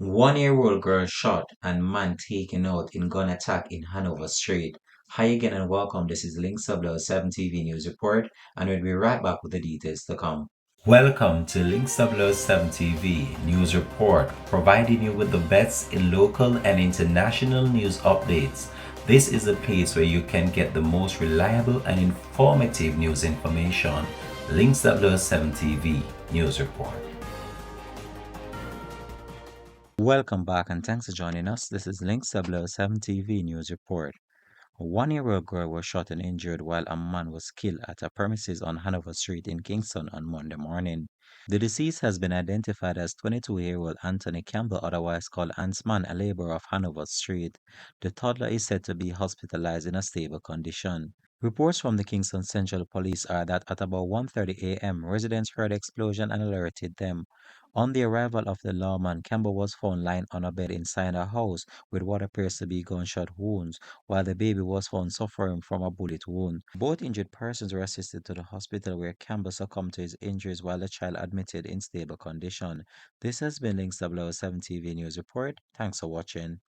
One-year-old girl shot and man taken out in gun attack in Hanover Street. Hi again and welcome. This is Links7 TV News Report, and we'll be right back with the details to come. Welcome to Links7 TV News Report, providing you with the best in local and international news updates. This is a place where you can get the most reliable and informative news information. Links7 TV News Report. Welcome back and thanks for joining us. This is Links7 TV News Report. A one-year-old girl was shot and injured while a man was killed at a premises on Hanover Street in Kingston on Monday morning. The deceased has been identified as 22-year-old Anthony Campbell, otherwise called Ansman, a laborer of Hanover Street. The toddler is said to be hospitalized in a stable condition. Reports from the Kingston Central Police are that at about 1:30 a.m., residents heard the explosion and alerted them. On the arrival of the lawman, Campbell was found lying on a bed inside a house with what appears to be gunshot wounds, while the baby was found suffering from a bullet wound. Both injured persons were assisted to the hospital where Campbell succumbed to his injuries while the child admitted in stable condition. This has been Links007 TV News Report. Thanks for watching.